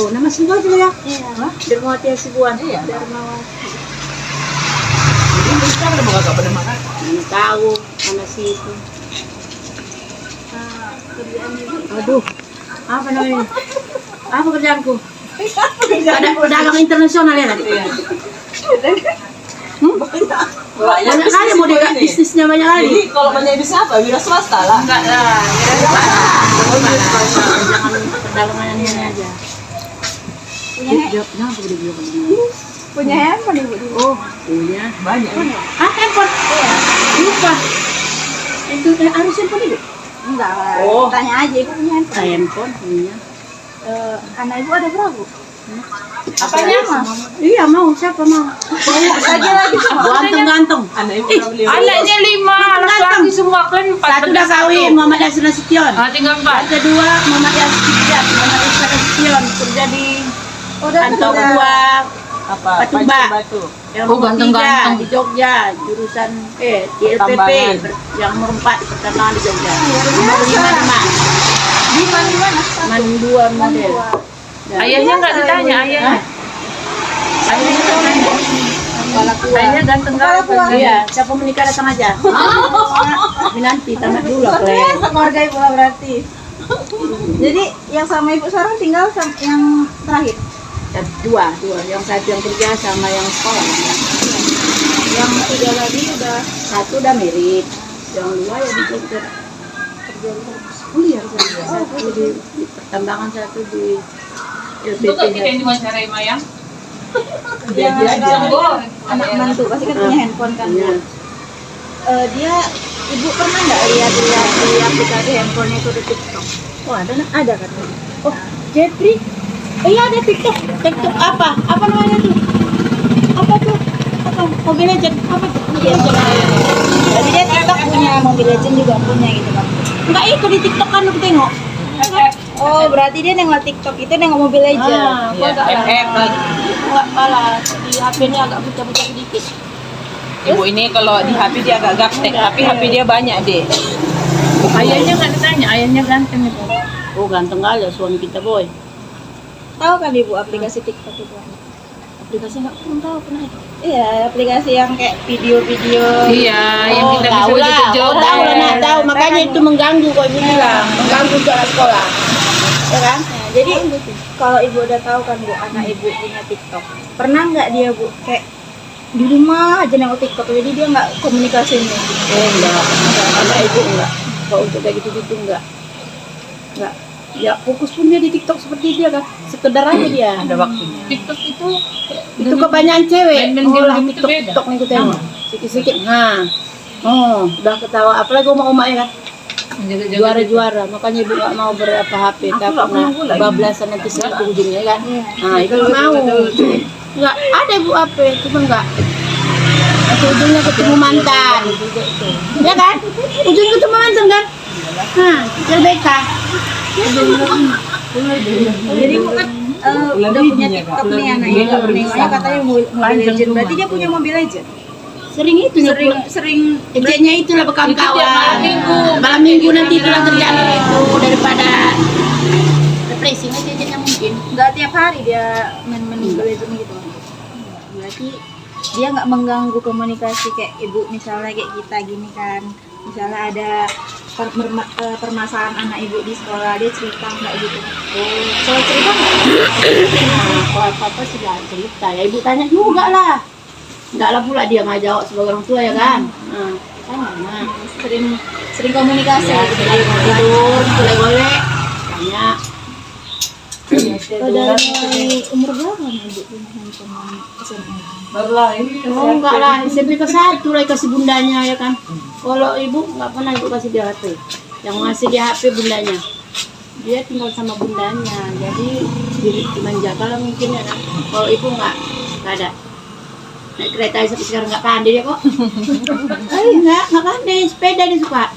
Oh, nama Sibuan juga ya? Iya. Darmawati Sibuan. Iya. Darmawati. Jadi bisa ada mau gak pernah makan. Mana tahu mana si itu. Kerjaan ibu. Aduh, apa namanya? Apa kerjaanku? Ada pedagang internasional ya tadi? Iya. Banyak kali mau dia bisnisnya banyak kali. Jadi kalau banyak bisnis apa? Wira swasta lah. Enggak lah, jangan perdagangan ini aja. Kenapa udah bilang begini? Punya handphone ibu dulu. Oh, punya. Banyak. Handphone? Iya. Lupa. Itu harus handphone ibu? Enggak lah. Oh. Tanya aja ibu punya handphone. Handphone punya. Anak ibu ada berapa bu? Apanya? Iya mau, siapa mau? Lagi Ganteng-ganteng. Anak ibu udah beli. Anaknya 5, laki-laki semua kan 4. Satu udah kawin, Muhammad Yasin Nasution. Tinggal 4. Kedua, Muhammad Yasin Nasution kerja di kantor dua Apa? Patumba. Batu. Yang Oh, nomor ganteng-ganteng. 3 di Jogja, jurusan di LPP, Pertambangan. yang nomor 4 di pertambangan di Jogja. Nomor 5 Demak, Di mana? Man 2 model. Ayahnya enggak ditanya, ayahnya. Ayahnya ditanya. Kepala kuah. Ayahnya ganteng banget. Iya, siapa menikah datang aja. Tapi nanti tamat dulu Luar Kle. biasa keluarga ibu lah berarti. Jadi yang sama ibu sekarang tinggal yang terakhir. Dua, yang satu yang kerja sama yang sekolah. Yang tiga lagi udah Satu udah merit, yang dua ya di Jogja. Kuliah, satu di pertambangan, satu di Itu kan kita LPP. yang diwawancarai Mayang. yang Dia aja. anak mantu pasti kan punya handphone kan. Iya. Dia ibu pernah nggak lihat di aplikasi handphonenya itu di TikTok? Oh ada kan? Oh Jeffrey, iya ada TikTok. TikTok apa? Apa namanya tuh? Apa tuh? Apa? Mobile Legend? Apa tuh? Iya. Jadi dia TikTok punya, Mobile Legends juga punya gitu kan. Enggak itu di TikTok kan aku tengok. Oh berarti dia nengok TikTok itu nengok Mobile Legends. Iya, FF. Enggak malah di HP ini agak buta-buta sedikit. Ibu ini kalau di HP dia agak gaptek, tapi HP dia banyak deh. Ayahnya enggak ditanya, ayahnya ganteng itu. Oh ganteng kali ya suami kita boy. Tahu kan ibu aplikasi TikTok itu? Aplikasi nggak pernah tahu pernah. Iya, aplikasi yang kayak video-video. Iya, yang kita bisa tahu lah, begitu jauh. tahu lah, nak tahu. Makanya itu mengganggu kok ibu bilang, mengganggu untuk anak sekolah, ya kan? Nah, jadi kalau ibu udah tahu kan bu, anak ibu punya TikTok. Pernah nggak dia bu kayak di rumah aja nengok TikTok, jadi dia nggak komunikasi nih? Enggak, anak ibu enggak. Kalau untuk kayak gitu-gitu enggak. Ya fokus pun dia di TikTok seperti dia kan, sekedar aja dia. Ada waktunya. TikTok itu Itu kebanyakan cewek. main-main Oh lah game itu beda. TikTok nih aku tengok. Sikit-sikit. Nah, oh udah ketawa. Apalagi oma-oma ya kan. jaga-jaga Juara-juara. Makanya ibu nggak mau berapa HP. Takut nah bablasan nanti selingkuh ujungnya kan. Nah ibu nggak mau. Nggak ada ibu HP, cuma nggak. Nanti ujungnya ketemu mantan. Ya kan? Ujungnya ketemu mantan kan? Nah, LBK. Jadi bu kan udah punya TikTok nih anak ibu. Nengoknya katanya Mobile Legends. Berarti dia punya Mobile Legends. Sering itu Sering ejeknya itulah berkawan-kawan. malam minggu. Malam minggu nanti itulah terjadi itu daripada refreshing aja ejeknya mungkin. nggak tiap hari dia main Mobile Legends gitu. Berarti dia nggak mengganggu komunikasi kayak ibu misalnya kayak kita gini kan. Misalnya ada permasalahan anak ibu di sekolah, dia cerita nggak gitu? Oh, soal cerita nggak? Nah, kalau apa-apa sih lah cerita ya ibu tanya juga lah. Enggak lah pula dia nggak jawab sebagai orang tua ya kan. Nah, tanya. Sering komunikasi. Ya, sering tidur, golek-golek, tanya. Dari umur berapa nih ibu punya handphone SMA? Barulah ini. Oh enggak lah, SMP ke 1 lah kasih bundanya ya kan. Kalau ibu nggak pernah ibu kasih dia HP. Yang ngasih dia HP bundanya. Dia tinggal sama bundanya, jadi dimanja kalau mungkin ya kan. Kalau ibu nggak ada. Naik kereta aja sampai sekarang nggak pandai dia kok. Nggak pandai, sepeda dia suka.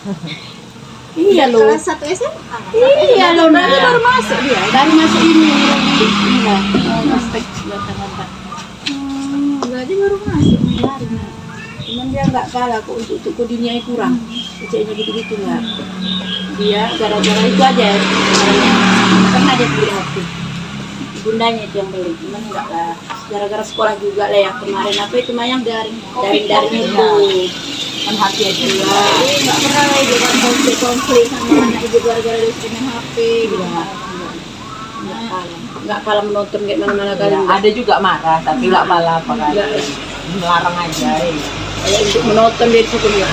Iya loh. Kelas 1 SMA? Iya loh, Berarti baru masuk dia? baru masuk ini. Iya, aspek belakang-belakang. Berarti baru masuk. Cuman dia nggak kalah kok untuk kodenya kurang. Kecilnya gitu-gitu nggak. Dia gara-gara itu aja ya. Pernah dia beli HP. bundanya itu yang beli, cuman enggak lah. Gara-gara sekolah juga lah yang kemarin apa itu mah yang daring itu. Kan HP aja. Jadi nggak pernah lah ibu kan konflik sama anak ibu gara-gara dia main HP gitu. Enggak pala menonton kayak mana-mana kali. Ya, ada juga marah, tapi nggak malah apa kali. Melarang aja. Kayak untuk menonton dia itu dia.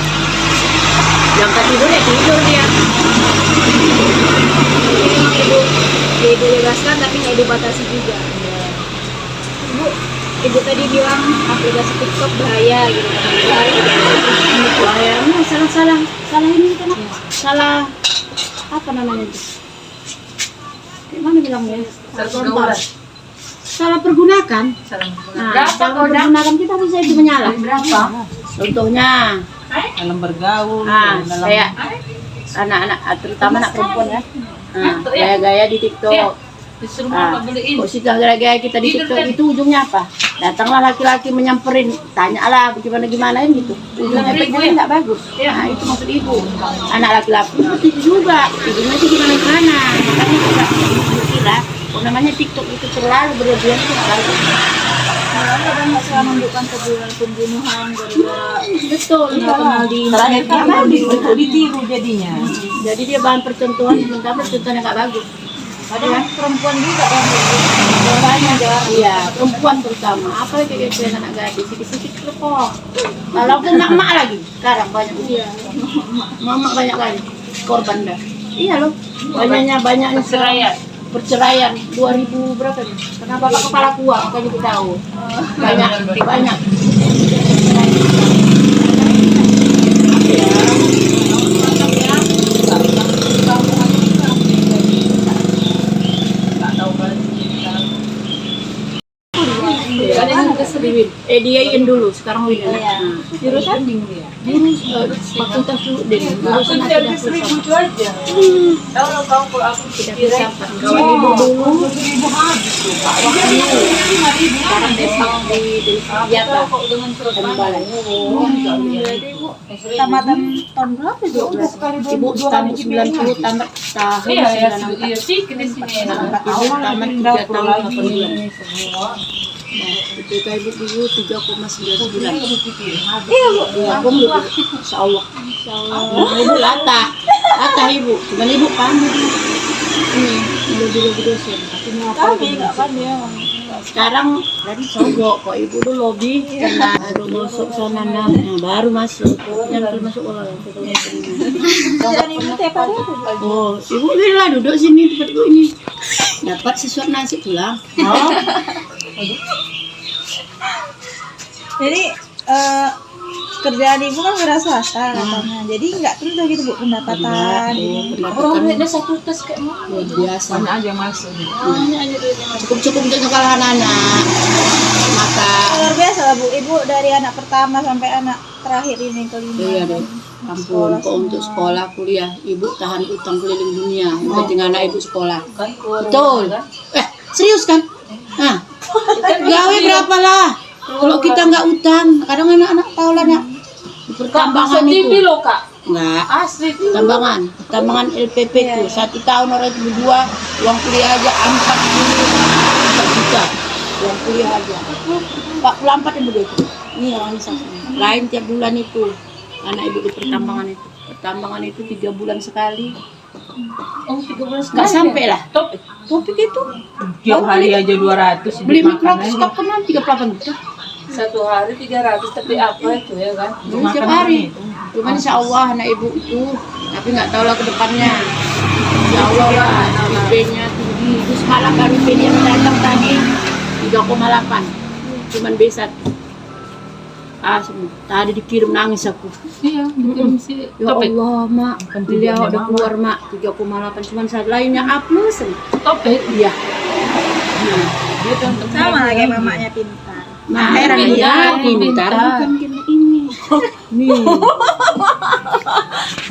Yang tadi tidur dia. Ibu dibebaskan tapi nggak ibu batasi juga. Ibu tadi bilang aplikasi TikTok bahaya gitu. Bahaya, salah ini kan? Salah apa namanya itu? Gimana bilangnya? Salah pergunakan. Nah, salah pergunakan kita bisa itu menyala. Berapa? Contohnya, Dalam bergaul, dalam kayak anak-anak, terutama anak perempuan ya. Nah, gaya-gaya di TikTok. disuruh Ah, mama beliin. kok sudah gaya-gaya kita di TikTok itu ujungnya apa? Datanglah laki-laki menyamperin, tanyalah gimana gitu. Ujungnya efeknya nggak bagus. Nah, itu maksud ibu. Anak laki-laki itu juga, ujungnya itu gimana? Makanya kita kira, namanya TikTok itu terlalu berlebihan itu nggak bagus. Kadang nggak selalu menunjukkan pembunuhan gara-gara Betul, nggak kenal di Terakhir internet. kan ditiru jadinya. jadi dia bahan percontohan, sementara percontohannya nggak bagus. Padahal perempuan juga yang banyak jarang. Iya, perempuan terutama. Apalagi kayak gitu anak gadis, sedikit-sedikit kok. Kalau pun mak lagi, sekarang banyak. Iya, mama banyak kali korban dah. Iya loh, banyaknya perceraian 2000 berapa nih? Kenapa Bapak kepala kuah, makanya kita tahu. Banyak. Diain dulu, sekarang win. Jurusan Fakultas dulu deh. Jurusan tidak filsafat. aja. Kalau kalau aku Tidak filsafat. Kawan ibu dulu. Sekarang despak di senjata. Tembalan. tamatan tahun berapa itu? Ibu tamat 90 tamat tahun Iya, 94. sih di sini. Ibu tamat 3 tahun 8 bulan. Ketika ibu dulu 3,9 bulan. Iya, Bu. Ya, aku insya Allah. Ibu latah ibu. Cuman ibu pandai. Ini lebih dosen. Tapi mau apa? Kami nggak kan ya. Sekarang dari sogok kok ibu dulu lobby karena baru masuk sana nah baru masuk. Yang belum masuk olah. Dan ibu tiap hari aku Oh, ibu bilang duduk sini tempat ibu ini. Dapat sesuap nasi pulang. Oh, Jadi kerjaan ibu kan wira swasta katanya. Jadi nggak tentu gitu bu pendapatan. Orang duitnya satu tas kayak luar biasa. banyak aja masuk. Cukup untuk nyekolah anak. Maka Luar biasa lah bu. Ibu dari anak pertama sampai anak terakhir ini kelima. iya deh. Ampun, kok untuk sekolah kuliah ibu tahan utang keliling dunia. Yang penting anak ibu sekolah. Betul. Serius kan? Nah, gawe berapa lah? Kalau kita nggak utang, kadang anak-anak tahu lah nak. Di pertambangan itu. loh, Kak. Nggak. Asli. Tambangan LPP itu 1 tahun orang itu berdua uang kuliah aja 4 juta uang kuliah aja 44 ibu itu. Ini orang saksi. Lain tiap bulan itu anak ibu di pertambangan itu 3 bulan sekali. Oh, 3 bulan Nggak sampai lah. Topik itu Tiap hari aja 200. beli mikroskop cup kan 38 juta. Satu hari 300, tapi apa itu ya kan? Tiap hari. Cuman insya Allah anak ibu itu, tapi nggak tahu lah ke depannya. Ya Allah lah, IP-nya tinggi. Terus malah kan IP yang datang tadi 3,8. Cuman B1. Semua. Tadi dikirim nangis aku. Iya, mungkin sih. Ya Allah, Mak. Beliau udah keluar, Mak. 3,8. Cuman saat lainnya A+. Topik. Iya. Dia kan Sama lah kayak mamanya pintar. Nah, heran dia pintar. Bukan kena ini. Nih.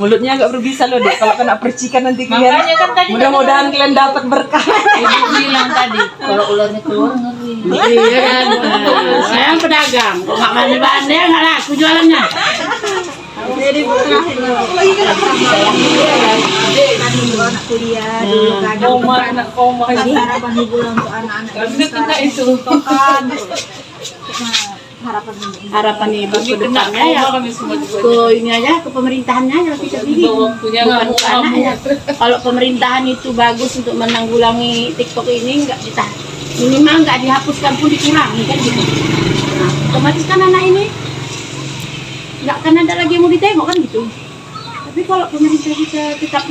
mulutnya agak berbisa loh deh kalau kena percikan nanti kalian. Makanya kan tadi mudah-mudahan kalian dapat berkah. Ibu bilang tadi kalau ularnya keluar ngeri. Iya kan. Saya pedagang. Kok nggak mandi-mandi nggak laku jualannya. Jadi terakhir. Dek, dulu anak kuliah dulu kan. Tapi harapan ibu untuk anak-anak ini sekarang kan Harapan ibu ke depannya ya ke ini aja, ke pemerintahannya aja kita pilih, bukan ke anaknya. Kalau pemerintahan itu bagus untuk menanggulangi TikTok ini, nggak ditahan, minimal nggak dihapuskan pun dikurangi kan gitu. Nah, otomatis kan anak ini nggak akan ada lagi yang mau ditengok kan gitu. Tapi kalau pemerintah kita tetap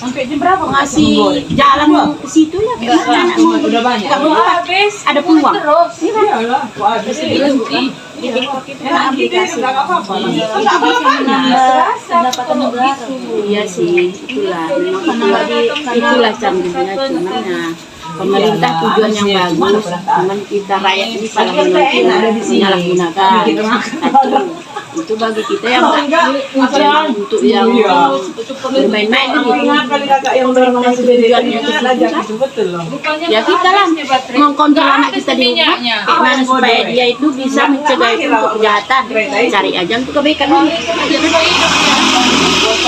Sampai jam berapa ngasih jalan ke situ ya, gimana anak mau udah banyak. nggak mau habis. ada peluang. Iyalah, wah habis itu kan. di TikTok itu kan aplikasi Enggak apa-apa. pendapatan negara. Iya sih, itulah. Memang itulah canggihnya, cuman ya pemerintah tujuan yang bagus, cuman kita rakyat ini salah menyalahgunakan. Itu bagi kita yang untuk yang bermain-main gitu. Kali kakak yang dorong sama Tujuannya itu aja gitu betul loh. Ya kita lah mengkontrol anak kita di rumah, gimana supaya dia itu bisa mencegah itu untuk kejahatan. Cari aja untuk kebaikan dulu.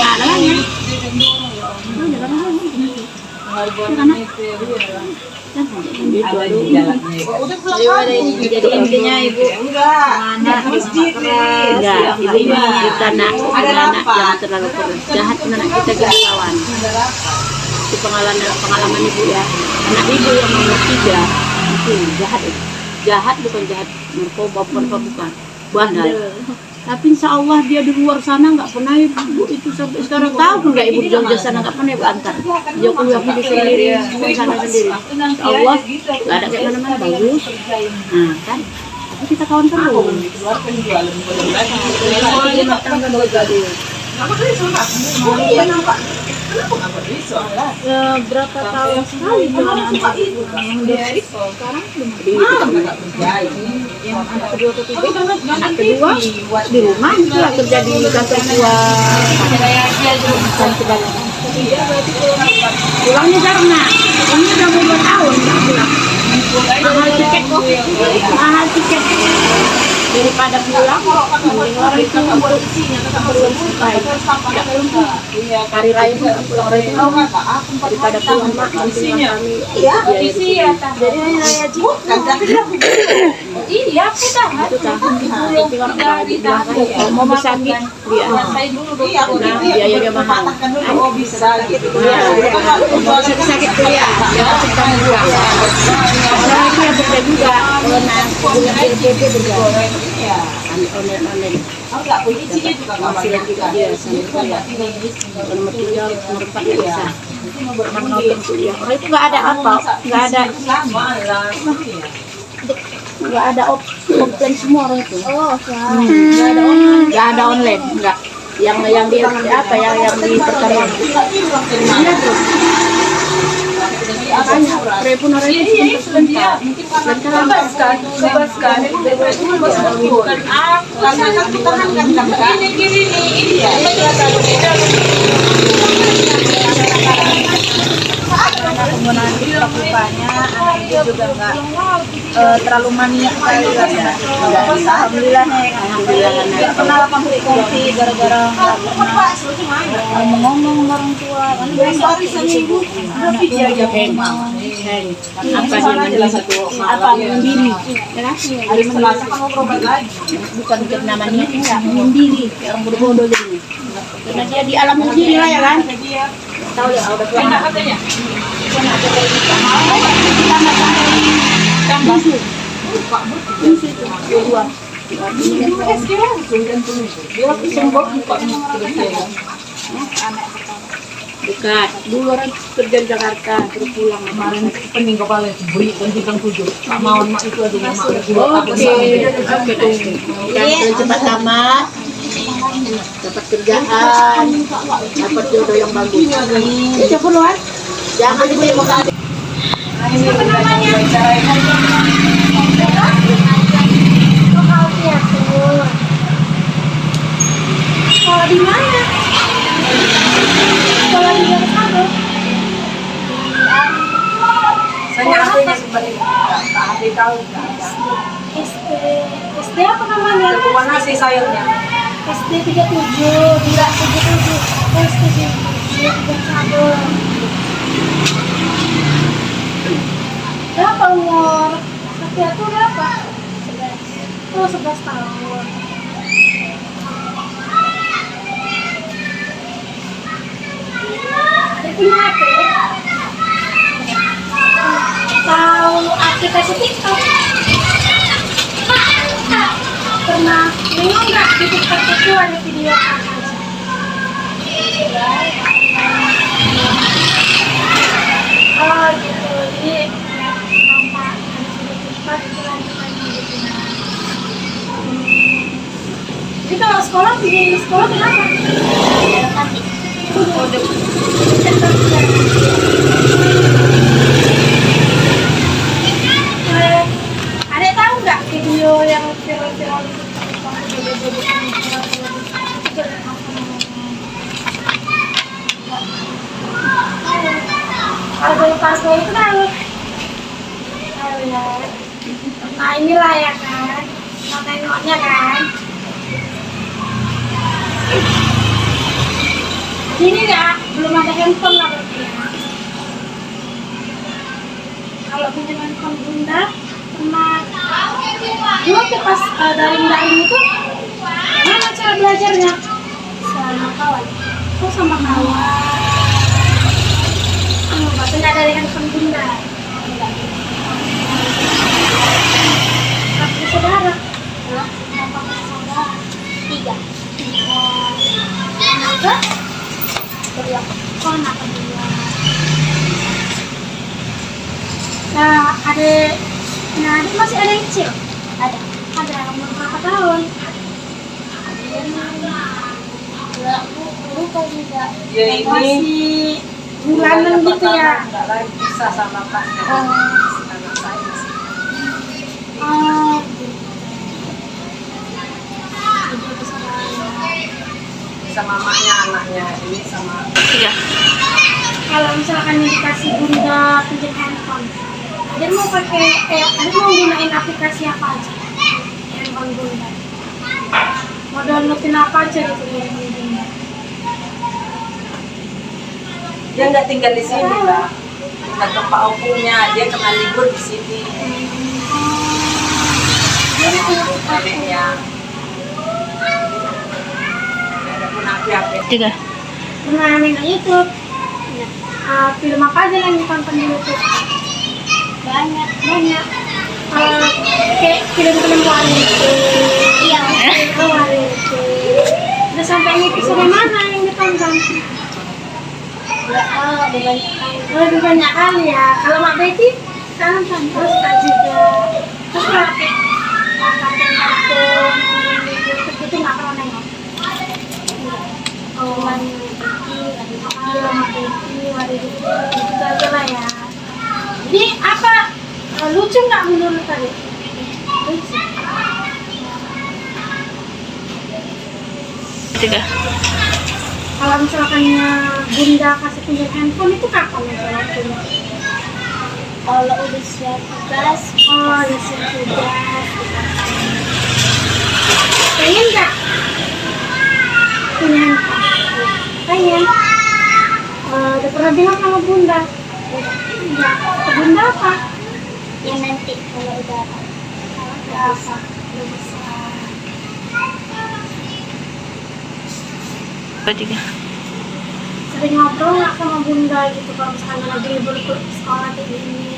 Ada lah ya. Jadi intinya ibu anak Enggak, ini kita nak anak jangan terlalu keras. Jahat anak kita lawan. Itu pengalaman ibu ya. Anak ibu yang nomor 3 itu jahat. Jahat bukan jahat narkoba, bukan. Bandel. Tapi insya Allah dia di luar sana nggak pernah ibu itu sampai sekarang tahu nggak ibu di Jogja sana nggak pernah ibu antar. Dia kuliah di sendiri, di sana sendiri. Insya Allah nggak ada kayak mana-mana bagus. Nah kan, tapi kita kawan terus. berapa tahun sekali itu anak-anak ibu yang dari sekarang yang anak kedua ketiga Anak kedua di rumah itu lah kerja di kantor tua. Pulangnya karena pulangnya udah mau 2 tahun nggak pulang. Mahal tiket kok, mahal tiket. Daripada pulang, mending orang itu untuk keperluan supaya tidak pulang. Hari raya pun nggak pulang orang itu daripada pulang mak isinya. ya jadi hari raya bukan tapi Iya, aku tahan. Itu tahan. Tapi orang bilang kan kalau mau bersakit dia. Nah, biayanya mahal. Oh bisa gitu. Kalau sakit kuliah, dia pasti kamu buang. Orang itu yang bekerja juga, kalau dengan PDP berjalan. Online. Penghasilan juga dia sambil kuliah. Nomor 3, nomor 4 bisa. Menonton kuliah. Orang itu nggak ada apa, nggak ada offline semua orang itu. Nggak ada online, nggak. Yang di apa yang di pertanian. Iya tuh. Makanya telepon orang itu sebentar. Kebaskan. Bukan aku. Ini kiri ini. karena penggunaan TikTok rupanya anak itu juga nggak terlalu mania kali lah ya. Alhamdulillahnya ya kan. Nggak pernah lapang kursi gara-gara nggak pernah ngomong orang tua kan ibu apa menyendiri hari Selasa kamu berobat lagi bukan karena mania enggak menyendiri orang bodoh-bodoh jadi karena dia di alam sendiri lah ya kan tahu ya udah tua enak katanya dekat dulu orang kerja di Jakarta terus pulang Kemarin pening kepala beri dan bintang 7. Pak Mawan mak itu aja mak. oke cepat tamat dapat kerjaan dapat jodoh yang bagus ya coba luar jangan ibu yang mau kasih sekolah di mana? Sekolah di mana? Saya aku yang sebagai ahli tahu. SD apa namanya? Mana sih sayurnya? SD 37, tidak 77, SD Berapa umur? Satya tuh berapa? 11. Oh, 11 tahun. Dia punya HP? Tahu aplikasi TikTok? Pernah nengok nggak di TikTok itu ada video apa aja? Oh gitu, jadi tanpa ada video TikTok itu lanjutan gitu. Jadi kalau sekolah, di sekolah kenapa? Ada tahu nggak video yang viral-viral itu? Kalau pas itu kan nah inilah ya kan, mau tengoknya kan. Ini nggak, belum ada handphone lah berarti ya. Kalau pinjam handphone bunda, pernah dulu tuh pas daring itu, gimana cara belajarnya? Sama kawan. Oh sama kawan. Maksudnya dari handphone bunda. Berapa saudara? Berapa saudara? 3. Kenapa? Oh, anak kedua. Nah, adik masih ada yang kecil? Ada umur berapa tahun? Lupa juga. Ya ini Masih bulanan gitu ya? Enggak lagi bisa sama bapaknya. Anak saya masih Oh, sama mamanya, anaknya ini sama. kalau misalkan dikasih bunda pinjam handphone, dia mau pakai dia mau gunain aplikasi apa aja? Handphone bunda. Mau downloadin apa aja gitu di handphone bunda? Dia nggak tinggal di sini lah. Tinggal tempat opungnya, dia kena libur di sini. Dia punya Adiknya. Ada pun api-api. 3. pernah main YouTube. Film apa aja yang ditonton di YouTube? Banyak. Kayak film-film warito. Iya. Warito. Udah sampai episode mana yang ditonton? Lebih banyak kali ya. Kalau Mak Betty, kita nonton terus Kak juga. Terus kalau kayak kartun itu nggak pernah nengok. Oh, Mak Betty, Warito, itu aja lah ya. Jadi apa lucu nggak menurut tadi? Lucu. 3. Kalau misalkan bunda kasih pinjam handphone itu kapan ya waktunya? Kalau udah siap tugas. Oh, udah siap tugas. Pengen nggak punya handphone? Pengen. Udah pernah bilang sama bunda? Iya. Ke bunda apa? Ya nanti kalau udah apa? Udah besar. 3. Sering ngobrol nggak sama bunda gitu kalau misalkan lagi libur ke sekolah kayak gini?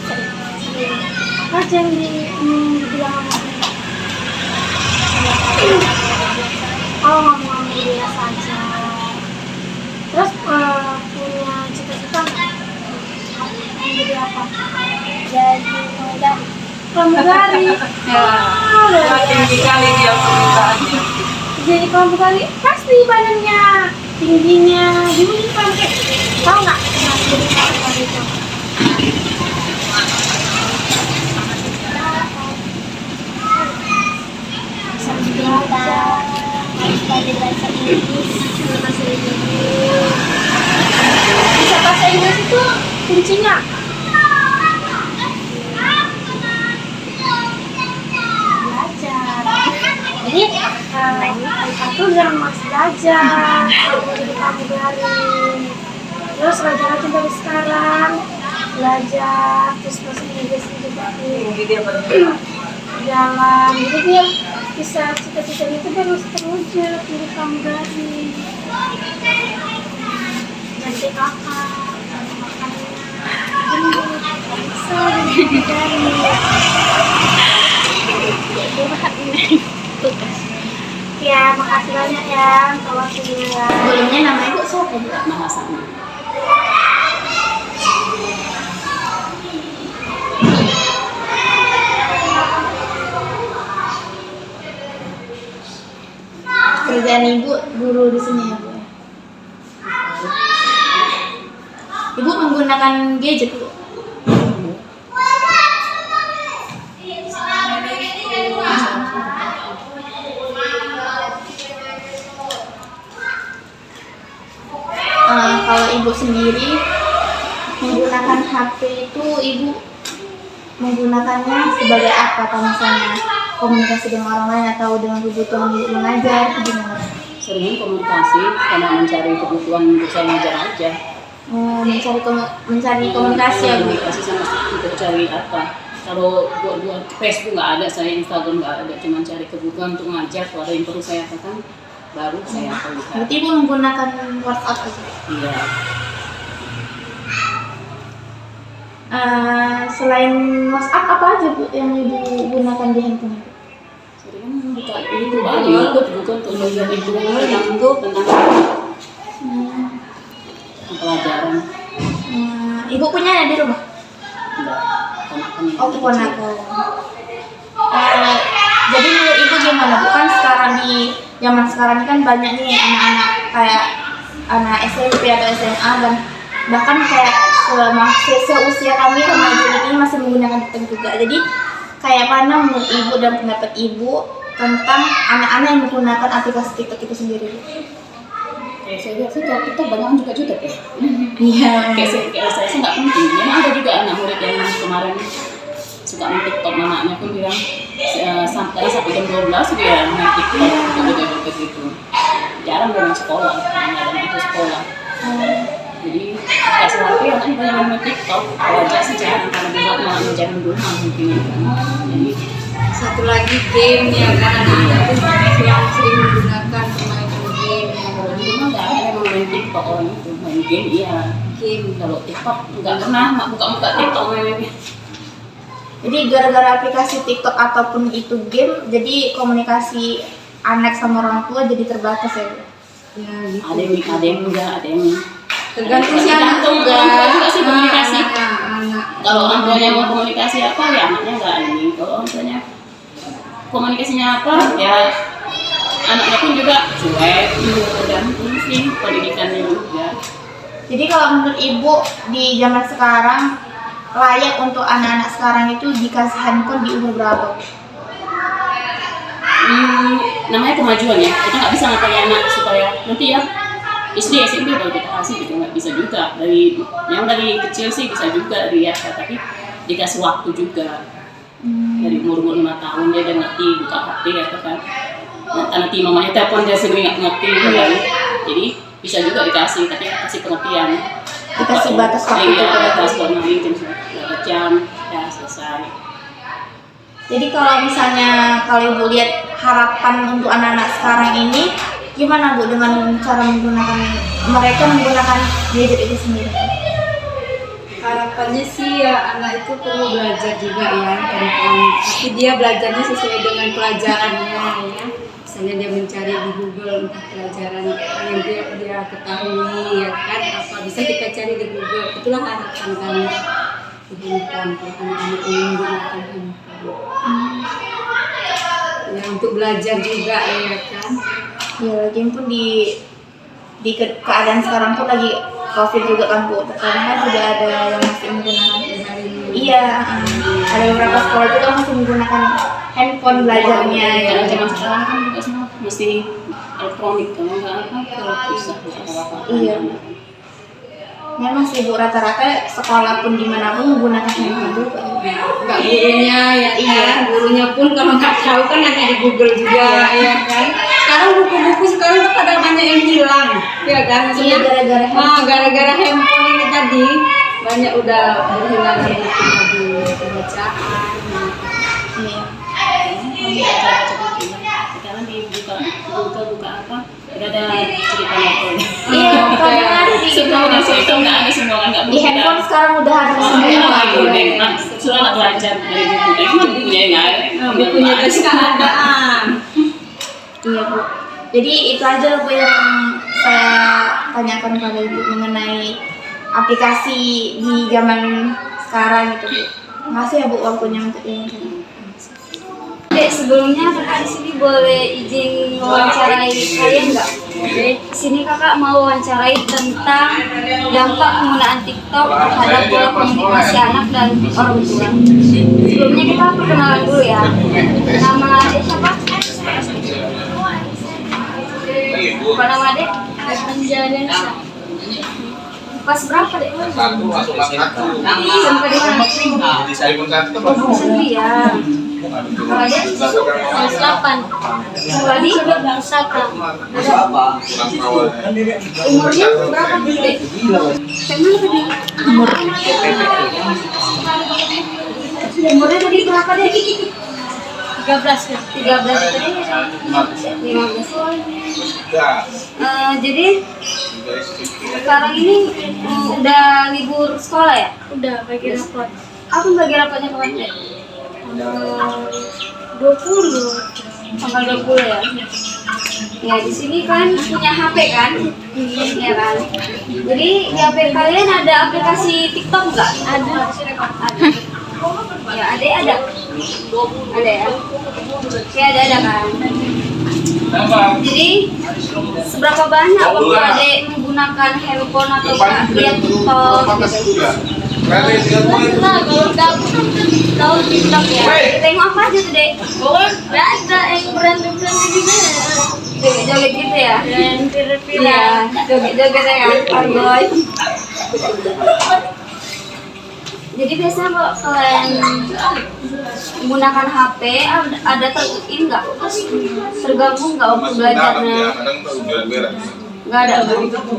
Sering. Apa aja yang dibilang sama bunda? Oh, ngomong biasa aja. Terus punya cita-cita nggak? Mau jadi apa? Jadi pramugari. Oh, Tinggi kali dia permintaannya. jadi pramugari pasti badannya tingginya gimana pakai tahu nggak jadi pramugari itu? Bisa belajar, harus belajar bahasa Inggris, bisa bahasa Inggris itu kuncinya. Belajar. Jadi, satu dulu zaman masih belajar, jadi pramugari. Terus rajin-rajin dari sekarang belajar, terus masuk universitas juga jalan. Jadi dia bisa cita-cita itu terus terwujud jadi pramugari. Jadi kakak, makannya bisa jadi pramugari. Ya, makasih banyak ya untuk waktunya. Sebelumnya nama ibu siapa juga? Mahasana. Kerjaan ibu guru di sini ya bu. Ibu menggunakan gadget bu. Kalau ibu sendiri menggunakan HP itu ibu menggunakannya sebagai apa? Kalau misalnya komunikasi dengan orang lain atau dengan kebutuhan ibu mengajar, gimana? Sering komunikasi karena mencari kebutuhan untuk saya ngajar aja. Mencari komunikasi ya bu. Komunikasi sama untuk cari apa? Kalau buat Facebook nggak ada, saya Instagram nggak ada, cuma cari kebutuhan untuk ngajar. Kalau ada yang perlu saya katakan, baru saya akan lihat. Berarti ibu menggunakan WhatsApp aja? Iya. Selain WhatsApp apa aja bu yang ibu gunakan di handphone ibu? Sering buka itu aja, YouTube bukan untuk belajar itu tentang pelajaran. Ibu punya ya di rumah? Enggak, Oh, keponakan. Jadi menurut ibu gimana bu? Kan sekarang di zaman sekarang ini kan banyak nih anak-anak kayak anak SMP atau SMA dan bahkan kayak seusia kami remaja ini masih menggunakan TikTok juga. Jadi kayak mana menurut ibu dan pendapat ibu tentang anak-anak yang menggunakan aplikasi TikTok itu sendiri? Saya lihat sih kalau kita banyak juga YouTube ya. Iya. Kayak saya sih nggak penting. Memang ada juga anak murid yang kemarin suka main TikTok, mamanya pun bilang sampai jam 12 dia main TikTok gitu. Jarang dia main sekolah, karena ada itu sekolah. Jadi kasih HP anaknya banyak main TikTok. Kalau aja sih jarang karena dia malah menjaga rumah mungkin. Jadi Satu lagi game ya kan anak-anak itu yang sering menggunakan permainan game. kalau di rumah nggak ada yang main TikTok orang itu main game iya. Game kalau TikTok nggak pernah buka TikTok mainnya. Jadi gara-gara aplikasi TikTok ataupun itu game, jadi komunikasi anak sama orang tua jadi terbatas ya bu? Ya, gitu. Ada yang enggak, ada yang Tergantung si anak tergantung orang tua juga sih komunikasi. Anak. Kalau orang tuanya mau komunikasi apa ya anaknya nggak ini. Kalau orang tuanya komunikasinya apa ya anaknya pun juga cuek dan ini sih pendidikannya juga. Jadi kalau menurut ibu di zaman sekarang layak untuk anak-anak sekarang itu dikasih handphone di umur berapa? Namanya kemajuan ya, kita nggak bisa ngapain anak supaya nanti ya SD SMP baru kita kasih gitu, nggak bisa juga dari kecil sih bisa juga dia tapi dikasih waktu juga dari umur 5 tahun dia udah ngerti buka HP ya kan nanti mamanya telepon dia sendiri nggak ngerti kan jadi bisa juga dikasih tapi kasih pengertian Dikasih batas waktu ya, juga. batas waktu berapa jam ya selesai. Jadi kalau misalnya kalau ibu lihat harapan untuk anak-anak sekarang ini gimana bu dengan cara mereka menggunakan gadget itu sendiri? Harapannya sih ya anak itu perlu belajar juga ya tentang tapi dia belajarnya sesuai dengan pelajarannya ya. Misalnya dia mencari di Google entah pelajaran yang dia ketahui ya kan apa bisa kita cari di Google. Itulah harapan kami di handphone kalau anak-anak ini menggunakan handphone. Ya untuk belajar juga ya kan. Ya lagi pun di keadaan sekarang pun lagi COVID juga kan bu, terkadang kan juga ada yang masih menggunakan iya ada beberapa sekolah juga masih menggunakan handphone belajarnya ya. Karena zaman sekarang kan juga semua mesti elektronik kalau nggak apa kalau susah apa. Iya. Memang sih bu rata-rata sekolah pun dimanapun menggunakan handphone juga. Nggak gurunya ya kan, gurunya pun kalau nggak tahu kan hanya di Google juga ya kan. Sekarang buku-buku Iya kan? Iya, gara-gara gara-gara handphone ini tadi banyak udah kehilangan buku bacaan. Iya. Sekarang buka apa? Udah ada cerita novel. Iya, kadang ada di Sebelumnya sih itu nggak ada semua orang nggak di handphone sekarang udah ada semua. Sudah nggak belajar dari buku, tapi kan bukunya yang nggak ada. Bukunya kasih keadaan. Iya Bu. Jadi itu aja Bu yang saya tanyakan pada Ibu mengenai aplikasi di zaman sekarang gitu Bu. Makasih ya Bu waktunya untuk ini. Dek, sebelumnya kakak di sini boleh izin wawancarai kalian nggak? Di sini kakak mau wawancarai tentang dampak penggunaan TikTok terhadap pola komunikasi anak dan orang tua. Sebelumnya kita perkenalan dulu ya. Nama adik siapa? Apa nama adik? Anjalensa. Pas berapa dek? Sampai di mana? Sembilan. Kalau adik? 8. Kalau adik? 1. Umurnya berapa dek? Emang tadi? Umurnya tadi berapa dek? 13 tadi? 15. Jadi sekarang ini udah libur sekolah ya? Udah bagi rapot. Apa bagi rapotnya kapan dek? 20. Tanggal 20 ya? Ya di sini kan punya HP kan? Iya kan? Jadi di HP kalian ada aplikasi TikTok nggak? Ada. Ya ada. Ada ya? Oke ada kan? Jadi seberapa banyak waktu adek menggunakan handphone atau lihat TikTok? Tahu TikTok ya? Tengok apa aja tuh dek? Gak ada yang berantem juga. Joget-joget gitu ya? Iya, joget-joget ya kan? Boy. Jadi biasanya kalau kalian menggunakan HP ada terganggu nggak waktu belajarnya? Nggak ada.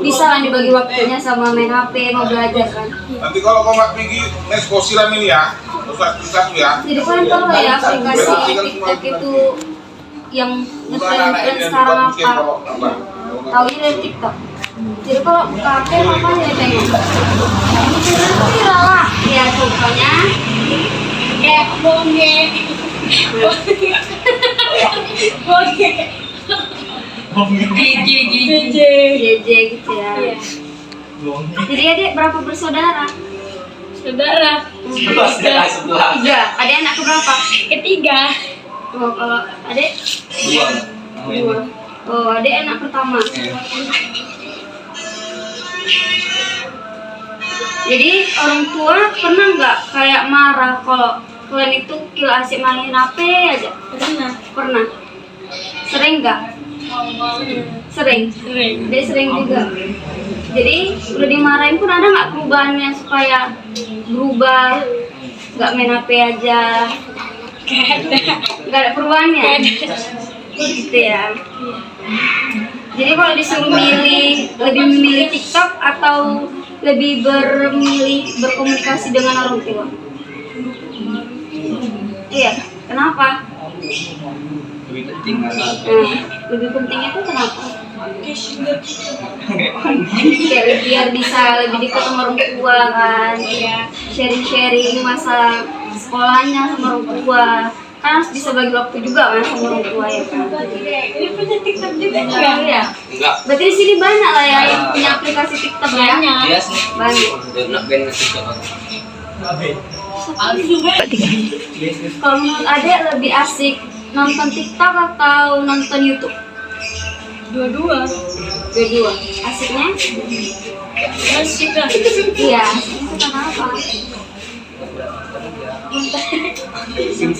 Bisa kan dibagi waktunya sama main HP mau belajar kan? Nanti kalau kau nggak pergi nesko siram ini ya, satu ya. Jadi kalian tahu lah ya aplikasi TikTok itu yang ngetren sekarang apa? Taunya dari TikTok. Jadi kalau buka HP apa ya tengok? Viral lah. Ya contohnya Bonge. JJ gitu ya. Jadi adik berapa bersaudara? Saudara. 3. Adik anak keberapa? Ketiga. Oh, kalau adik? 2. Oh, adik anak pertama. Jadi orang tua pernah nggak kayak marah kalau kalian itu asik main HP aja? Pernah. Sering nggak? Sering. Dia sering juga. Jadi udah dimarahin pun ada nggak perubahannya supaya berubah? Nggak main HP aja? Nggak ada perubahannya? Gitu ya. Jadi kalau disuruh lebih memilih TikTok atau lebih berkomunikasi dengan orang tua? Iya, kenapa? Lebih pentingnya itu kenapa? Biar bisa lebih dekat sama orang tua kan, sharing masa sekolahnya sama orang tua. Kan harus bisa bagi waktu juga kan sama orang tua ya kan. Ini punya TikTok juga Ya. Berarti di sini banyak lah ya yang punya aplikasi TikTok ya. Iya sih. Banyak. Kalau menurut adek lebih asik nonton TikTok atau nonton YouTube? Dua-dua. Asiknya? Asik lah. Iya. Asiknya suka apa?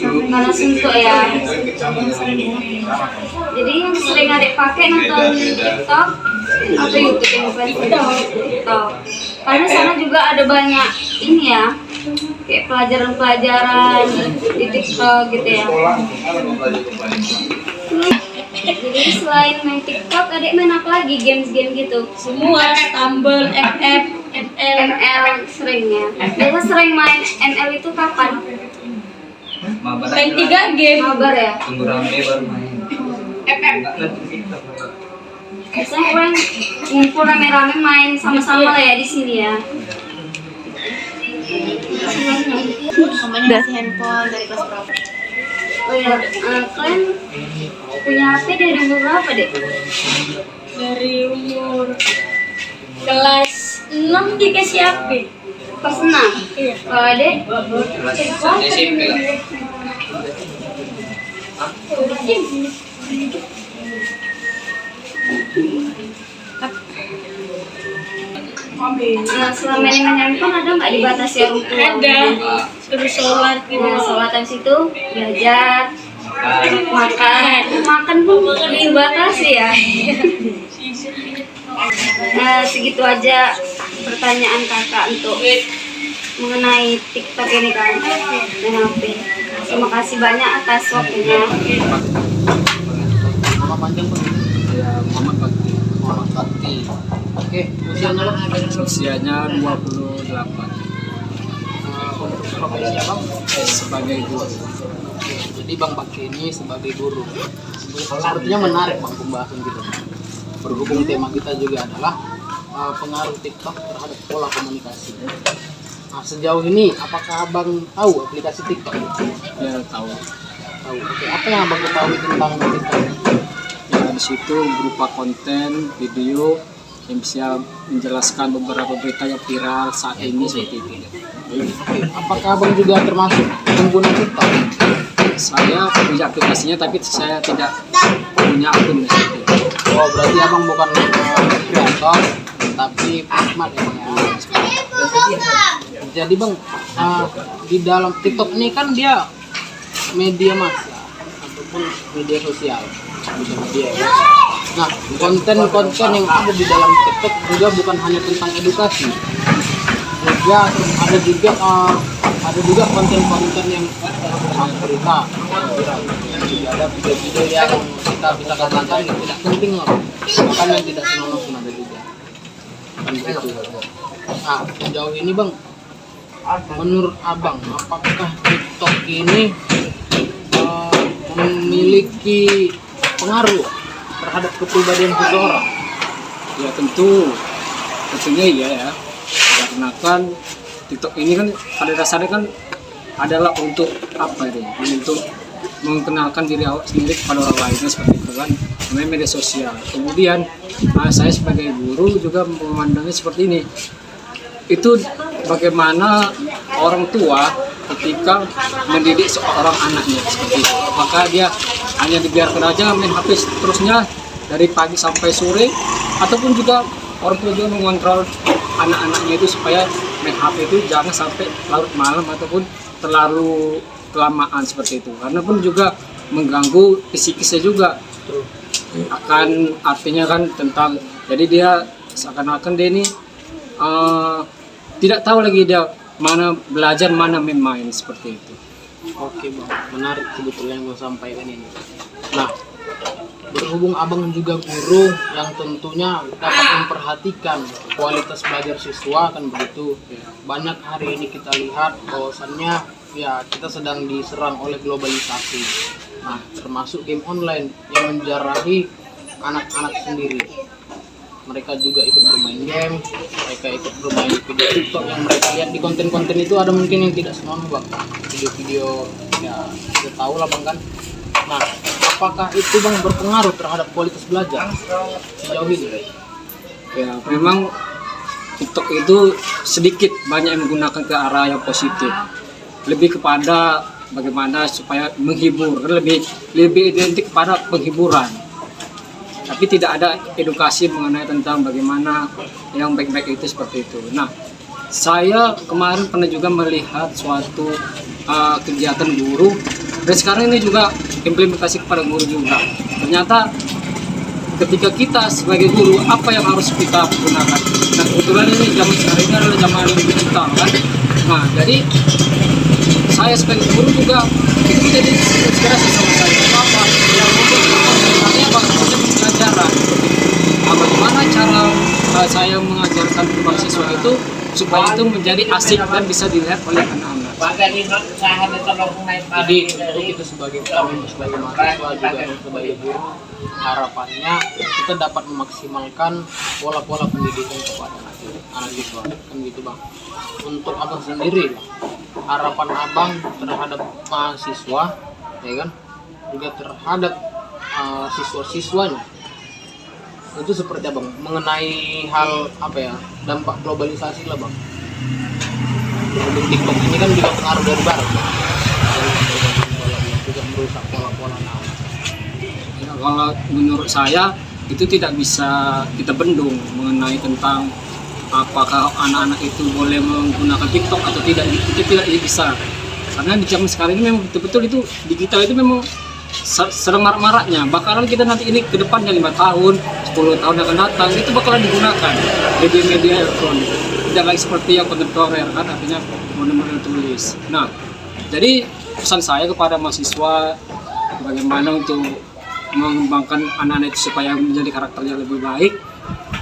Karena suntuk ya. Jadi yang sering adek pakai nonton TikTok atau YouTube yang bukan TikTok. Karena sana juga ada banyak ini ya, kayak pelajaran-pelajaran di TikTok gitu ya. Jadi selain main TikTok, adik main apa lagi? Games-game gitu? Semua Tumble, FF, ML. ML sering ya. Biasa sering main ML itu kapan? Main 3 game. Mabar ya. Tunggu rame baru main. Biasanya kalian ngumpul rame-rame main sama-sama lah ya di sini ya. Mamanya ngasih handphone dari kelas berapa? Oh ya, kalian punya HP dari umur berapa deh? Dari umur kelas 6 dikasih HP. Kelas 6? Iya. Kalau adek? Kelas SMP lah. Selama ini main handphone ada nggak dibatasi orang tua? Ada. Terus sholat gitu. Nah, sholat habis itu belajar, makan pun dibatasi ya. Nah, segitu aja pertanyaan kakak untuk mengenai TikTok ini kan dan HP. Terima kasih banyak atas waktunya. Nama panjang Pak? Ya, Muhammad Bakti. Muhammad Bakti. Oke, usianya Bang? Usianya 28. Untuk profesi Abang? Sebagai guru. Jadi Bang Bakti ini sebagai guru. Sepertinya menarik Bang pembahasan kita. Berhubung tema kita juga adalah pengaruh TikTok terhadap pola komunikasi. Nah, sejauh ini apakah Abang tahu aplikasi TikTok? Ya tahu. Tahu. Oke, apa yang Abang ketahui tentang TikTok? Ya di situ berupa konten, video yang bisa menjelaskan beberapa berita yang viral saat ini seperti itu. Oke, apakah Abang juga termasuk pengguna TikTok? Saya punya aplikasinya tapi saya tidak punya akun di situ. Oh, berarti Abang bukan kreator, tapi penikmat ya Bang ya. Jadi Bang, di dalam TikTok ini kan dia media massa ataupun media sosial, bisa media ya. Nah, konten-konten yang ada di dalam TikTok juga bukan hanya tentang edukasi, juga ada juga konten-konten yang tentang berita, juga ada video-video yang kita bisa katakan yang tidak penting lah, bahkan yang tidak senonoh pun ada juga. Kan begitu. Nah, sejauh ini Bang, menurut Abang, apakah TikTok ini memiliki pengaruh terhadap kepribadian seseorang? Ya tentunya iya ya. Karena kan TikTok ini kan pada dasarnya kan adalah untuk apa itu? Untuk mengenalkan diri awak sendiri kepada orang lainnya seperti itu kan, namanya media sosial. Kemudian saya sebagai guru juga memandangnya seperti ini. Itu bagaimana orang tua ketika mendidik seorang anaknya seperti itu. Maka dia hanya dibiarkan aja main HP terusnya dari pagi sampai sore, ataupun juga orang tua juga mengontrol anak-anaknya itu supaya main HP itu jangan sampai larut malam ataupun terlalu kelamaan seperti itu. Karena pun juga mengganggu psikisnya juga. Akan artinya kan tentang, jadi dia seakan-akan dia ini tidak tahu lagi dia mana belajar mana main seperti itu. Oke Bang, menarik sebetulnya yang Bang sampaikan ini. Nah, berhubung Abang juga guru yang tentunya dapat memperhatikan kualitas belajar siswa kan begitu. Banyak hari ini kita lihat bahwasannya ya kita sedang diserang oleh globalisasi. Nah, termasuk game online yang menjarahi anak-anak sendiri. Mereka juga ikut bermain game, mereka ikut bermain video TikTok yang mereka lihat di konten-konten itu ada mungkin yang tidak senonoh Bang. Video-video ya kita tahu lah Bang kan. Nah, apakah itu Bang berpengaruh terhadap kualitas belajar sejauh ini? Ya memang TikTok itu sedikit banyak yang menggunakan ke arah yang positif, lebih kepada bagaimana supaya menghibur, lebih identik pada penghiburan, tapi tidak ada edukasi mengenai tentang bagaimana yang baik-baik itu seperti itu. Nah, saya kemarin pernah juga melihat suatu kegiatan guru, dan sekarang ini juga implementasi kepada guru juga. Ternyata ketika kita sebagai guru, apa yang harus kita gunakan? Nah, kebetulan ini zaman sekarang ini adalah zaman digital kan. Nah, jadi saya sebagai guru juga itu jadi inspirasi sama saya. Apa yang untuk sebenarnya konsep pembelajaran. Bagaimana cara saya mengajarkan ke mahasiswa itu supaya itu menjadi asik dan bisa dilihat oleh anak-anak. Jadi untuk kita sebagai mahasiswa juga sebagai guru, harapannya kita dapat memaksimalkan pola-pola pendidikan kepada anak siswa, kan gitu bang. Untuk abang sendiri, harapan abang terhadap mahasiswa, ya kan, juga terhadap siswa-siswanya itu seperti apa bang? Mengenai hal apa ya, dampak globalisasi lah bang. Untuk TikTok ini kan juga pengaruh dari barat bang. Juga merusak pola-pola anak. Ya, kalau menurut saya itu tidak bisa kita bendung mengenai tentang apakah anak-anak itu boleh menggunakan TikTok atau tidak, itu tidak bisa. Karena di zaman sekarang ini memang betul-betul itu digital itu memang sedang marak-maraknya. Bakalan kita nanti ini ke depannya 5 tahun, 10 tahun akan datang itu bakalan digunakan media-media elektronik. Tidak lagi seperti yang kontemporer kan, artinya model-model tulis. Nah, jadi pesan saya kepada mahasiswa bagaimana untuk mengembangkan anak-anak itu supaya menjadi karakternya lebih baik.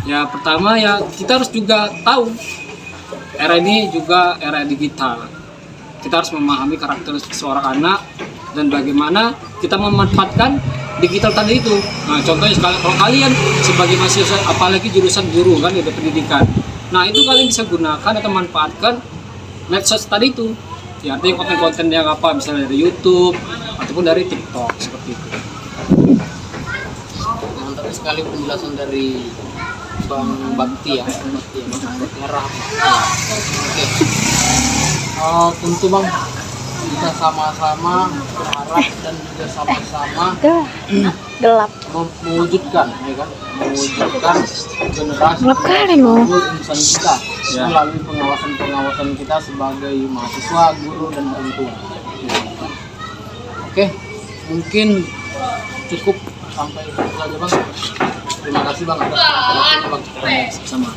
Ya pertama ya kita harus juga tahu era ini juga era digital. Kita harus memahami karakter seorang anak dan bagaimana kita memanfaatkan digital tadi itu. Nah contohnya kalau kalian sebagai mahasiswa apalagi jurusan guru kan ada pendidikan. Nah itu kalian bisa gunakan atau manfaatkan medsos tadi itu. Ya artinya konten-konten yang apa misalnya dari YouTube ataupun dari TikTok seperti itu. Mantap sekali penjelasan dari Bang Bakti ya, Bakti Rahmat. Oke. Tentu bang kita sama-sama berharap dan juga sama-sama Gelap. mewujudkan, ya kan, mewujudkan generasi insan kita melalui pengawasan kita sebagai mahasiswa, guru dan orang tua. Oke, mungkin cukup sampai situ saja bang. Terima kasih bang atas penjelasannya bang. Sama.